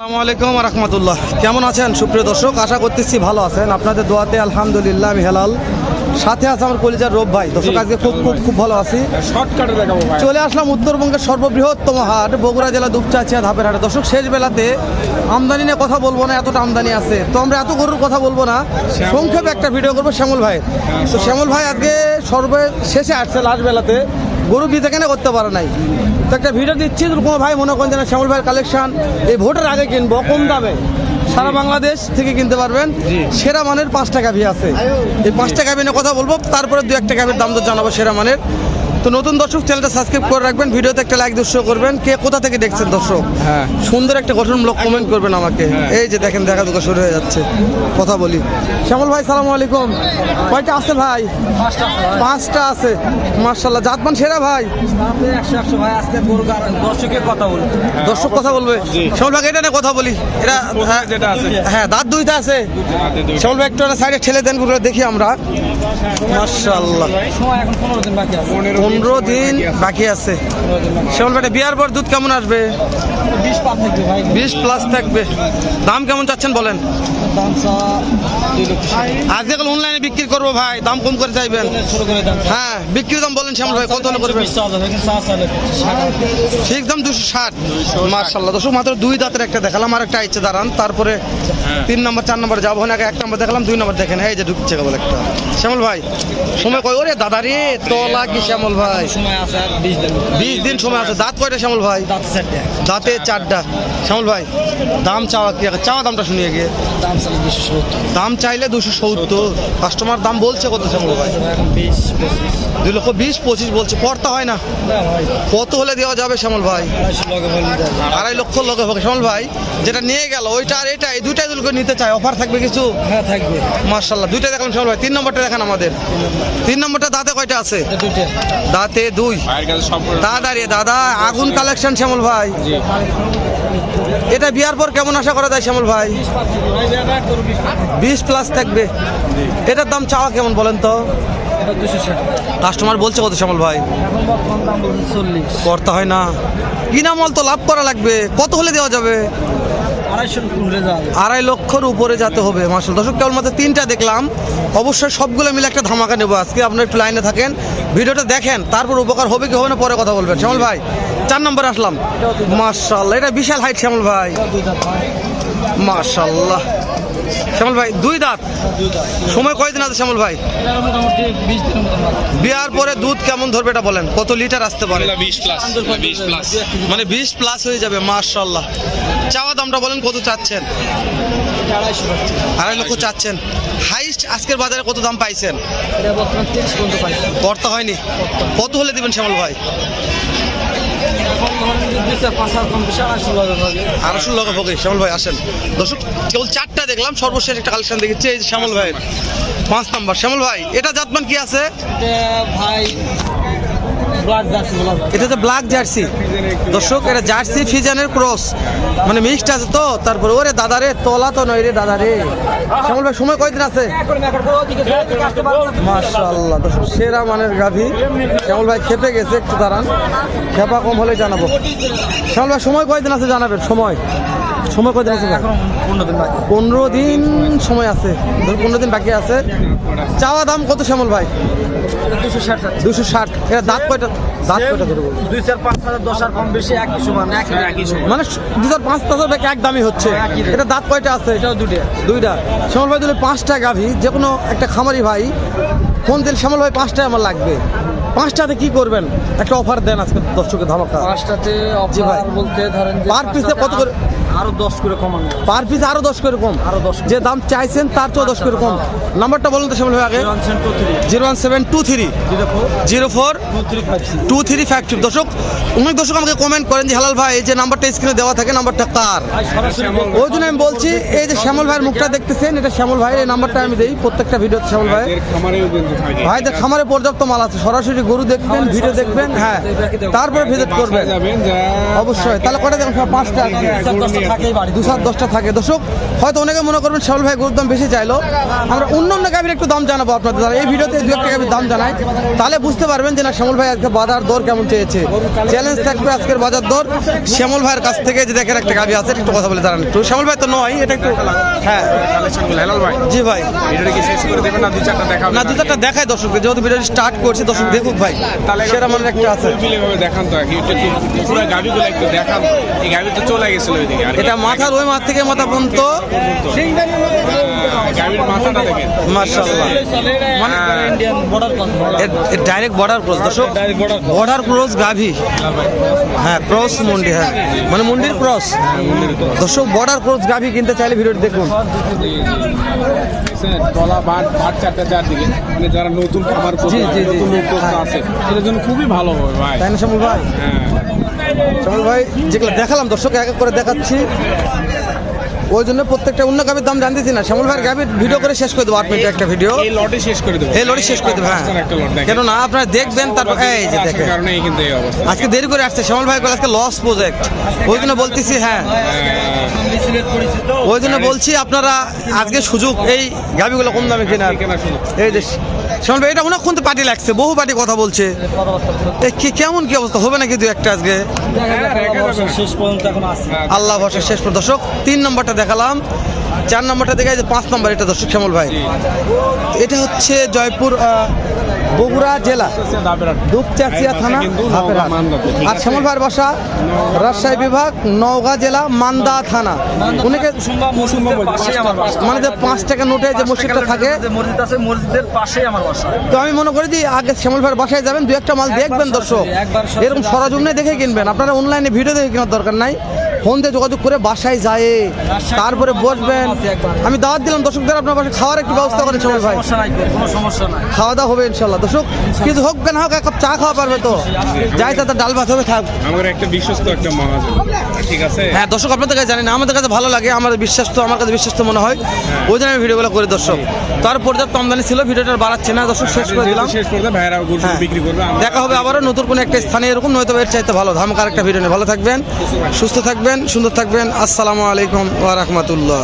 আসসালামু আলাইকুম রহমতুল্লাহ। কেমন আছেন সুপ্রিয় দর্শক? আশা করতেছি ভালো আছেন। আপনাদের দোয়াতে আলহামদুলিল্লাহ আমি হেলাল। সাথে আছে আমার কলিজার রব ভাই। দর্শক আজকে খুব ভালো আছি। শর্টকাটে দেখাবো ভাই। চলে আসলাম উত্তরবঙ্গের সর্ববৃহত্তম হাট বগুড়া জেলা দুপচাচিয়া ধাপের হাটে। দর্শক শেষ বেলাতে আমদানি নিয়ে কথা বলবো না, এতটা আমদানি আছে তো আমরা এত গরুর কথা বলবো না, সংক্ষেপে একটা ভিডিও করবো শ্যামল ভাই। তো শ্যামল ভাই আজকে সর্বশেষে আসছে লাস্ট বেলাতে, গরু বিতে কেনা করতে পারে নাই, তো একটা ভিডিও দিচ্ছি। কোনো ভাই মনে করেন যেন শ্যামল ভাইয়ের কালেকশন এই ভোটের আগে কিনবো কম দামে, সারা বাংলাদেশ থেকে কিনতে পারবেন। সেরা মানের 5টা গাভী আছে, এই 5টা গাভী নিয়ে কথা বলবো, তারপরে 2-1টা গাভীর দাম তো জানাবো সেরা মানের। তো নতুন দর্শক চ্যানেলটা সাবস্ক্রাইব করে রাখবেন, ভিডিওতে একটা লাইক দর্শক করবেন। কে কোথা থেকে দেখছেন দর্শক? হ্যাঁ, সুন্দর একটা গঠনমূলক কমেন্ট করবেন আমাকে। এই যে দেখেন দেখা দুটো শুরু হয়ে যাচ্ছে, কথা বলি। শ্যামল ভাই সালামু আলাইকুম। কয়টা আছে ভাই? 5টা আছে, মার্শাল্লাহ। জাতমান সেরা ভাই, দর্শক কথা বলবে। শ্যামল ভাই এটা নিয়ে কথা বলি, এটা হ্যাঁ দাঁত 2টা আছে। শ্যামল ভাই একটু সাইডে ঠেলে দেন, গুলো দেখি আমরা। মার্শাল্লাহ 15 দিন বাকি আছে। শ্যামল ভাই বিয়ার পর দুধ কেমন আসবে? 20+ থাকবে। দাম কেমন চাচ্ছেন বলেন? আজকে অনলাইনে বিক্রি করবো ভাই, দাম কম করে চাইবেন? হ্যাঁ বিক্রির দাম বলেন শ্যামল ভাই, কত হলে করবেন? ঠিক দাম 260। মার্শাল্লাহ দর্শক মাত্র 2 দাঁতের একটা দেখালাম, আর একটা ইচ্ছে দাঁড়ান, তারপরে 3 নম্বর 4 নম্বর যাবো না। 1 নম্বর দেখালাম, 2 নম্বর দেখেন। এই যে ঢুকছে কেবল একটা। শ্যামল ভাই সময় কয়? ওরে দাদা রে তোলা কি শ্যামল ভাই? 20 দিন সময় আছে। দাঁত কয়টা শ্যামল ভাই? দাঁতে 4টা। শ্যামল ভাই দাম চাওয়া কি? চাওয়া দামটা শুনিয়ে গিয়ে দাম চাইলে 270, কাস্টমার দাম বলছে কত শ্যামল ভাই? 2,20,25 বলছে। পড়তা হয় না, কত হলে দেওয়া যাবে শ্যামল ভাই? 2.5 লক্ষ লগে হবে। শ্যামল ভাই যেটা নিয়ে গেল ওইটা আর এটা, এই দুইটাই দুলকে নিতে চাই, অফার থাকবে কিছু? হ্যাঁ থাকবে। মার্শাল্লাহ 2টা দেখলাম শ্যামল ভাই। 3 নম্বরটা দেখান আমাদের। 3 নম্বরটা দাঁতে কয়টা আছে? দাঁতে 2। দাঁড়িয়ে দাদা আগুন কালেকশন শ্যামল ভাই। এটা বিয়ার পর কেমন আশা করা যায় শ্যামল ভাই? 20+ থাকবে। এটার দাম চাওয়া কেমন বলেন তো? কাস্টমার বলছে কত শ্যামল ভাই? করতে হয় না, কিনামল তো লাভ করা লাগবে। কত হলে দেওয়া যাবে? 2.5 লক্ষর উপরে যেতে হবে। মার্শাল দর্শক কেবলমাত্র 3টা দেখলাম, অবশ্যই সবগুলো মিলে একটা ধামাকা নেবো আজকে। আপনারা একটু লাইনে থাকেন, ভিডিওটা দেখেন, তারপর উপকার হবে কি হবে না পরে কথা বলবেন। শ্যামল ভাই 4 নম্বরে আসলাম। মার্শাল্লাহ এটা বিশাল হাইট শ্যামল ভাই। মার্শাল্লাহ শ্যামল ভাই 2 দাঁত। সময় কয়দিন আছে শ্যামল ভাই? বিয়ার পরে দুধ কেমন ধরবে এটা বলেন, কত লিটার আসতে পারে? 20+, মানে 20+ হয়ে যাবে। মার্শাল্লাহ চাওয়া দামটা বলেন, কত চাচ্ছেন? 2.5 লক্ষ চাচ্ছেন। হাইস্ট আজকের বাজারে কত দাম পাইছেন? করতে হয়নি, কত হলে দিবেন শ্যামল ভাই? 2.5 লক্ষ হবে। শ্যামল ভাই আসেন দর্শক, কেবল 4টা দেখলাম, সর্বশেষ একটা কালেকশন দেখেছি এই শ্যামল ভাইয়ের 5 নম্বর। শ্যামল ভাই এটা জাতমান কি আছে ভাই? এটা তো ব্ল্যাক জার্সি দর্শক, এটা জার্সি ফিজানের ক্রস, মানে মিক্সড আছে তো। তারপরে ওরে দাদা রে তোলা তো নয় রে দাদা রে। শ্যামল ভাই সময় কয়দিন আছে? মাশাআল্লাহ দর্শক সেরা মানের গাভী। শ্যামল ভাই খেপে গেছে, একটু দাঁড়ান, খেপা কম হলে জানাবো। শ্যামল ভাই সময় কয়দিন আছে জানাবেন? সময় কয়দিন আছে? 15 দিন সময় আছে। 15 দিন বাকি আছে। চাওয়া দাম কত শ্যামল ভাই? 260। এটা দাঁত কয়টা? দাঁত কয়টা ধরবো? 2, 4, 5, 10 আর কম বেশি একই সমান, মানে 2,500 এক দামই হচ্ছে। এটা দাঁত কয়টা আছে? এটাও 2টা। শ্যামল ভাই দিলে 5টা গাভী, যে কোনো একটা খামারি ভাই ফোন দিল, শ্যামল ভাই 5টাই আমার লাগবে। 5টাতে কি করবেন? একটা অফার দেন আজকে দর্শকের ধামাকা। 5টাতে অফার বলতে ধরেন পার পিসে কত করে? আরো 10 করে কমানো। পার পিসে আরো 10 করে কম? আরো 10, যে দাম চাইছেন তার চেয়ে 10 করে কম। নাম্বারটা বলুন তো শ্যামল ভাই আগে। 01723 04 2352। দর্শক অনেক দর্শক আমাকে কমেন্ট করেন যে হালাল ভাই এই যে নাম্বারটা স্ক্রিনে দেওয়া থাকে, নাম্বারটা কার? ওই জন্য আমি বলছি, এই যে শ্যামল ভাইয়ের মুখটা দেখতেছেন, এটা শ্যামল ভাইয়ের। এই নাম্বারটা আমি দেই প্রত্যেকটা ভিডিওতে। শ্যামল ভাই ভাইদের খামারে পর্যাপ্ত মাল আছে, সরাসরি গরু দেখবেন, ভিডিও দেখবেন, হ্যাঁ তারপরে ভিজিট করবেন অবশ্যই। তাহলে কটা দেখুন? 5টা। থাকেই বাড়ি 2-10টা থাকে। দর্শক হয়তো অনেকে মনে করবেন শ্যামল ভাই গরুর দাম বেশি চাইলো, আমরা অন্য গাভীর একটু দাম জানাবো আপনাদের দ্বারা। এই ভিডিওতে 2-1 গাভীর দাম জানাই, তাহলে বুঝতে পারবেন যে না শ্যামল ভাই আজকে বাজার দর কেমন চেয়েছে। চ্যালেঞ্জ থাকবে আজকের বাজার দর শ্যামল ভাইয়ের কাছ থেকে। যে দেখেন একটা গাভী আছে, একটু কথা বলে দাঁড়ান একটু। শ্যামল ভাই তো নয়, এটা একটু হ্যাঁ হেলাল ভাই, জি ভাই। ভিডিওটা কি শেষ করে দেবেন না 2-4টা দেখাবেন? না 2-4টা দেখায় দর্শকদের, যেহেতু ভিডিও স্টার্ট করছে দর্শক দেখুক ভাই, সেটা মনে একটা আছে। ভাবে দেখান তো, একটু পুরো গাভিগুলো একটু দেখান। এই গাভি তো চলে গেছিল ওইদিকে, আর এটা মাথার ওই মাথা থেকে মাথা পর্যন্ত গাভির মাথাটা দেখেন মাশাআল্লাহ, মানে Indian border direct border cross দর্শক, বর্ডার ক্রস গাভী, হ্যাঁ ক্রস মুন্ডি, হ্যাঁ মানে মুন্ডির ক্রস। দর্শক বর্ডার ক্রস গাভী কিনতে চাইলে ভিডিওটি দেখুন। তলা বাট বাট চারদিকে, মানে যারা নতুন খাবার করছে, জি, জি, জি। নতুন উদ্যোক্তা আছে, এদের জন্য খুবই ভালো হবে ভাই। তাই না শ্যামল ভাই? হ্যাঁ, শ্যামল ভাই যেগুলো দেখালাম দর্শক এক এক করে দেখাচ্ছি, ওই জন্য প্রত্যেকটা অন্য গাভীর দাম জানতেছি না। শ্যামল ভাইয়ের গাভীর ভিডিও করে শেষ করে দেবো 8 মিনিটের একটা ভিডিও, এই লটে শেষ করে দেবো। এই লড়ি শেষ করে দেবো। হ্যাঁ একটা লট দেখেন, কেন না আপনারা দেখবেন তারপর এই যে আসার দেখেন কারণেই কিন্তু এই অবস্থা। আজকে দেরি করে আসছে শ্যামল ভাই বলে আজকে লস প্রজেক্ট, ওই জন্য বলতেছি। হ্যাঁ ওই জন্য বলছি আপনারা আজকে সুযোগ এই গাভিগুলো কম দামে কেনার। এই যে শ্যামল ভাই এটা অনেকক্ষণ তো পার্টি লাগছে, বহু পার্টি কথা বলছে, এই কেমন কি অবস্থা হবে নাকি 2-1টা আজকে? শেষ পর্যন্ত এখন আছে। আল্লাহ ভরসা শেষ পর্যন্ত। দর্শক 3 নম্বরটা দেখালাম, 4 নম্বরটা দেখে 5 নম্বর এটা দর্শক শ্যামল ভাই। এটা হচ্ছে জয়পুর বগুড়া জেলা দুপচাচিয়া থানা ধাপেরহাট। আর শ্যামল ভাইয়ের বাসা রাজশাহী বিভাগ নওগাঁ জেলা মান্দা থানা। অনেকে পাশেই আমার বাসা। মানে যে 5 টাকা নোটে যে মসজিদটা থাকে, যে মসজিদ আছে মসজিদের পাশেই আমার বাসা। তো আমি মনে করি যে আগে শ্যামল ভাইয়ের বাসায় যাবেন, 2-1টা মাল দেখবেন দর্শক, একবার এরকম সরজমিনে দেখে কিনবেন। আপনারা অনলাইনে ভিডিও দেখে কেনার দরকার নাই, ফোন দিয়ে যোগাযোগ করে বাসায় যায় তারপরে বসবেন। আমি দাওয়াত দিলাম দর্শকদের, আপনার বাসায় খাওয়ার একটু ব্যবস্থা করেন শ্যামল ভাই। সমস্যা নাই, কোনো সমস্যা নাই। খাওয়া দাওয়া হবে ইনশাল্লাহ দর্শক, কিছু হোক না হোক এক কাপ চা খাওয়া পারবে তো, যাই তাতে ডাল ভাত হবে থাক। আমার একটা বিশ্বস্ত একটা মহাজন, ঠিক আছে? হ্যাঁ দর্শক আপনাদের কাছে জানি না, আমাদের কাছে ভালো লাগে, আমার বিশ্বাস তো, আমার কাছে বিশ্বাস তো মনে হয়, ওই জন্য আমি ভিডিওগুলো করি দর্শক। তার পর্যাপ্ত আমদানি ছিল, ভিডিওটা বাড়াচ্ছে না দর্শক, শেষ করে দিলাম। শেষ করে ভাইরা গরু হ্যাঁ। বিক্রি করবে। দেখা হবে আবারও নতুন কোনো একটা স্থানে এরকম, নয়তো এর চাইতে ভালো ধামাকা একটা ভিডিও নিয়ে। ভালো থাকবেন, সুস্থ থাকবেন, সুন্দর থাকবেন। আসসালামু আলাইকুম ওয়া রাহমাতুল্লাহ।